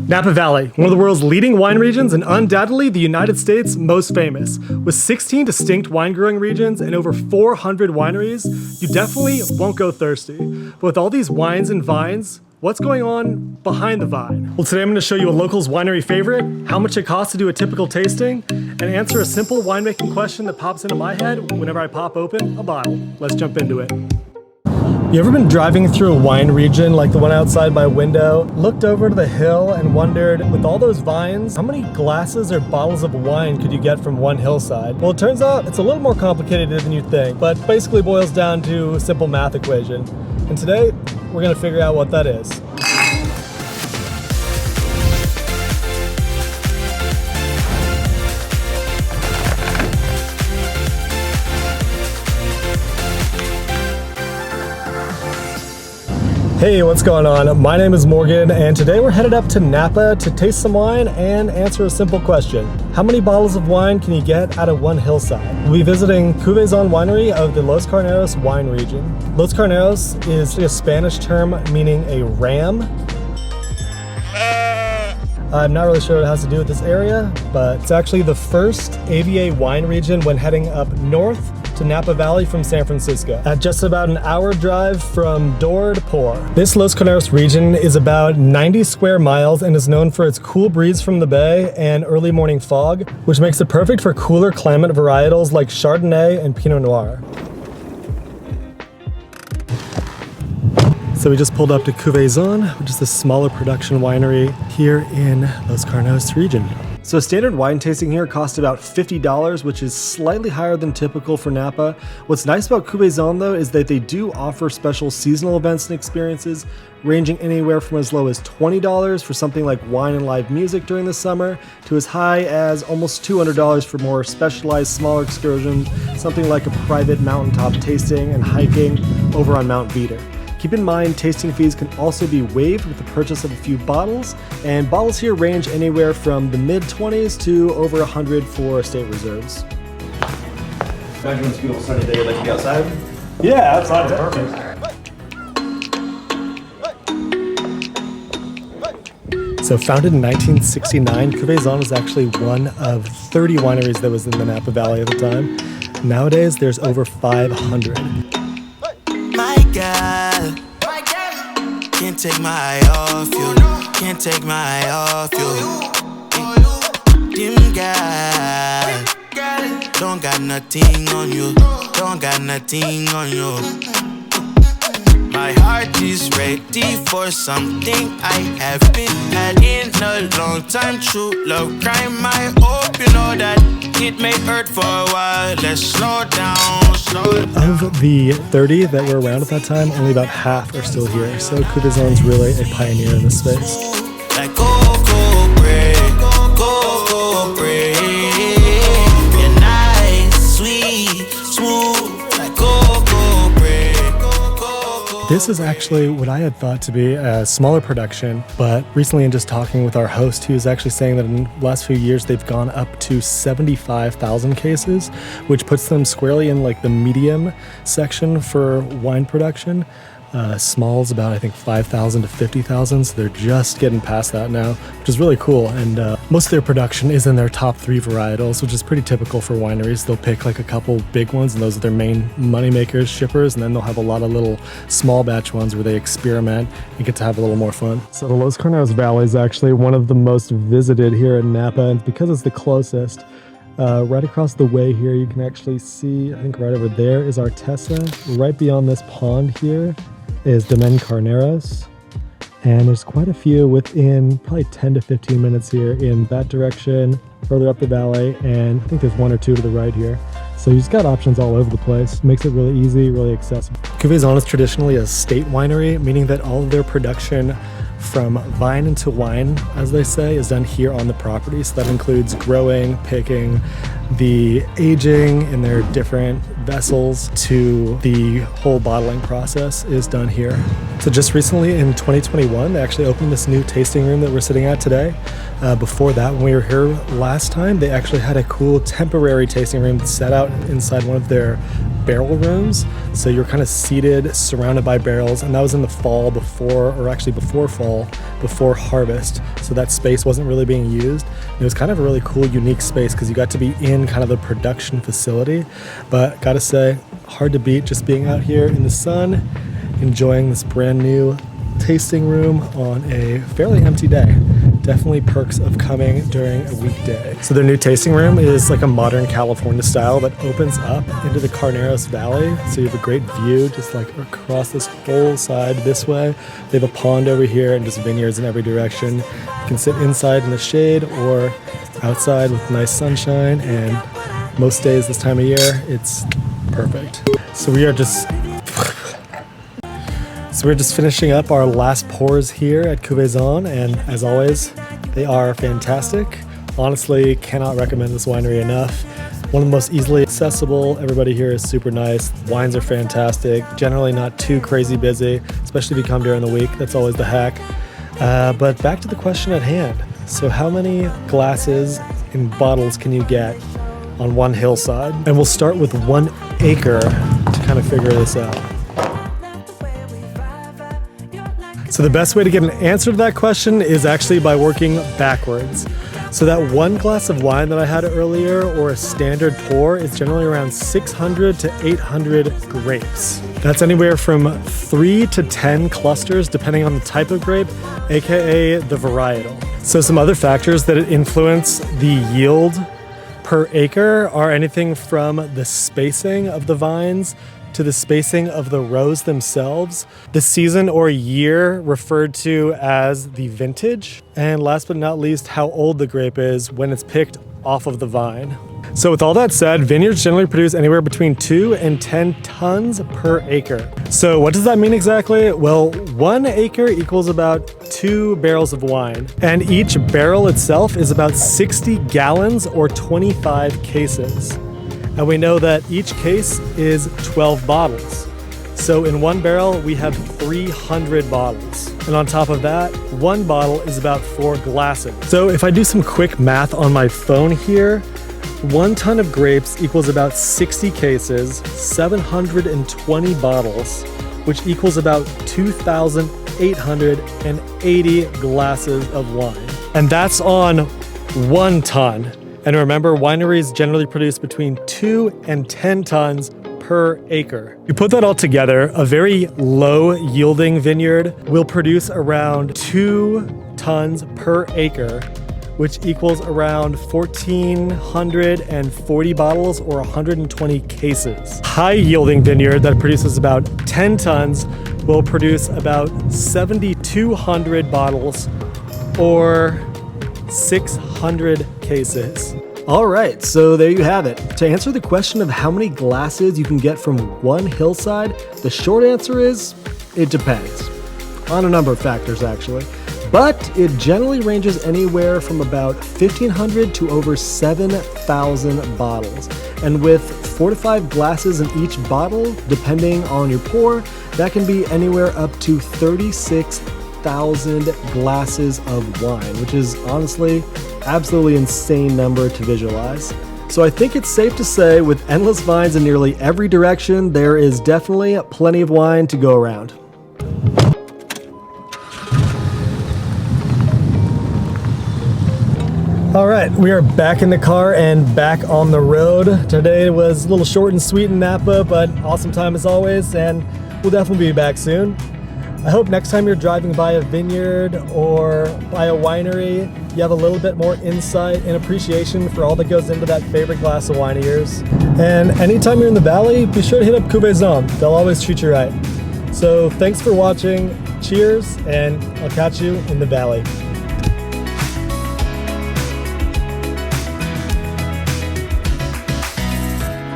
Napa Valley, one of the world's leading wine regions and undoubtedly the United States' most famous. With 16 distinct wine growing regions and over 400 wineries, you definitely won't go thirsty. But with all these wines and vines, what's going on behind the vine? Well, today I'm going to show you a local's winery favorite, how much it costs to do a typical tasting, and answer a simple winemaking question that pops into my head whenever I pop open a bottle. Let's jump into it. You ever been driving through a wine region like the one outside my window, looked over to the hill and wondered, with all those vines, how many glasses or bottles of wine could you get from one hillside? Well, it turns out it's a little more complicated than you think, but basically boils down to a simple math equation. And today, we're gonna figure out what that is. Hey, what's going on? My name is Morgan, and today we're headed up to Napa to taste some wine and answer a simple question. How many bottles of wine can you get out of one hillside? We'll be visiting Cuvaison Winery of the Los Carneros wine region. Los Carneros is a Spanish term meaning a ram. I'm not really sure what it has to do with this area, but it's actually the first AVA wine region when heading up north to Napa Valley from San Francisco, at just about an hour drive from door to pour. This Los Carneros region is about 90 square miles and is known for its cool breeze from the bay and early morning fog, which makes it perfect for cooler climate varietals like Chardonnay and Pinot Noir. So we just pulled up to Cuvaison, which is the smaller production winery here in Los Carneros region. So a standard wine tasting here costs about $50, which is slightly higher than typical for Napa. What's nice about Cuvaison though is that they do offer special seasonal events and experiences ranging anywhere from as low as $20 for something like wine and live music during the summer to as high as almost $200 for more specialized smaller excursions, something like a private mountaintop tasting and hiking over on Mount Veeder. Keep in mind, tasting fees can also be waived with the purchase of a few bottles, and bottles here range anywhere from the mid-20s to over 100 for estate reserves. Imagine when it's a beautiful sunny day, like to be outside? Yeah, outside is perfect. So founded in 1969, Cuvaison was actually one of 30 wineries that was in the Napa Valley at the time. Nowadays, there's over 500. Can't take my eye off you. Can't take my eye off you. Dim guy. Don't got nothing on you. Don't got nothing on you. My heart is ready for something I haven't had in a long time. True love crime. I hope you know that it may hurt for a while. Let's slow down, slow down. Of the 30 that were around at that time, only about half are still here. So Cuvaison's really a pioneer in this space. Like cocoa bread, cocoa bread. You're nice, sweet, smooth, like cocoa bread. This is actually what I had thought to be a smaller production, but recently in just talking with our host, he was actually saying that in the last few years they've gone up to 75,000 cases, which puts them squarely in like the medium section for wine production. Small's about, I think, 5,000 to 50,000, so they're just getting past that now, which is really cool. And most of their production is in their top 3 varietals, which is pretty typical for wineries. They'll pick like a couple big ones, and those are their main money makers, shippers, and then they'll have a lot of little small batch ones where they experiment and get to have a little more fun. So the Los Carneros Valley is actually one of the most visited here in Napa, and because it's the closest. Right across the way here, you can actually see, I think right over there is Artesa. Right beyond this pond here is Domaine Carneros, and there's quite a few within probably 10 to 15 minutes here in that direction, further up the valley, and I think there's 1 or 2 to the right here. So you just got options all over the place. Makes it really easy, really accessible. Cuvaison is traditionally a state winery, meaning that all of their production from vine into wine, as they say, is done here on the property. So that includes growing, picking, the aging in their different vessels to the whole bottling process is done here. So just recently in 2021, they actually opened this new tasting room that we're sitting at today. Before that, when we were here last time, they actually had a cool temporary tasting room set out inside one of their barrel rooms. So you're kind of seated, surrounded by barrels, and that was in the fall before fall, before harvest. So that space wasn't really being used. It was kind of a really cool, unique space because you got to be in kind of the production facility. But gotta say, hard to beat just being out here in the sun, enjoying this brand new tasting room on a fairly empty day. Definitely perks of coming during a weekday. So their new tasting room is like a modern California style that opens up into the Carneros Valley. So you have a great view just like across this whole side this way. They have a pond over here and just vineyards in every direction. You can sit inside in the shade or outside with nice sunshine, and most days this time of year, it's perfect. So we're just finishing up our last pours here at Cuvaison, and as always, they are fantastic. Honestly, cannot recommend this winery enough. One of the most easily accessible. Everybody here is super nice. Wines are fantastic. Generally not too crazy busy, especially if you come during the week. That's always the hack. But back to the question at hand. So how many glasses and bottles can you get on one hillside? And we'll start with 1 acre to kind of figure this out. So the best way to get an answer to that question is actually by working backwards. So that 1 glass of wine that I had earlier, or a standard pour, is generally around 600 to 800 grapes. That's anywhere from 3 to 10 clusters depending on the type of grape, aka the varietal. So some other factors that influence the yield per acre are anything from the spacing of the vines to the spacing of the rows themselves, the season or year referred to as the vintage, and last but not least, how old the grape is when it's picked off of the vine. So with all that said, vineyards generally produce anywhere between 2 and 10 tons per acre. So what does that mean exactly? Well, 1 acre equals about 2 barrels of wine, and each barrel itself is about 60 gallons or 25 cases. And we know that each case is 12 bottles. So in 1 barrel, we have 300 bottles. And on top of that, 1 bottle is about 4 glasses. So if I do some quick math on my phone here, 1 ton of grapes equals about 60 cases, 720 bottles, which equals about 2,880 glasses of wine. And that's on 1 ton. And remember, wineries generally produce between 2 and 10 tons per acre. You put that all together, a very low yielding vineyard will produce around 2 tons per acre, which equals around 1,440 bottles or 120 cases. High yielding vineyard that produces about 10 tons will produce about 7,200 bottles or 600 cases. All right, so there you have it. To answer the question of how many glasses you can get from 1 hillside, the short answer is, it depends. On a number of factors, actually. But it generally ranges anywhere from about 1,500 to over 7,000 bottles. And with 4 to 5 glasses in each bottle, depending on your pour, that can be anywhere up to 36,000 glasses of wine, which is honestly absolutely insane number to visualize. So I think it's safe to say with endless vines in nearly every direction, there is definitely plenty of wine to go around. All right, we are back in the car and back on the road. Today was a little short and sweet in Napa, but awesome time as always, and we'll definitely be back soon. I hope next time you're driving by a vineyard or by a winery, you have a little bit more insight and appreciation for all that goes into that favorite glass of wine of yours. And anytime you're in the valley, be sure to hit up Cuvaison. They'll always treat you right. So thanks for watching. Cheers, and I'll catch you in the valley.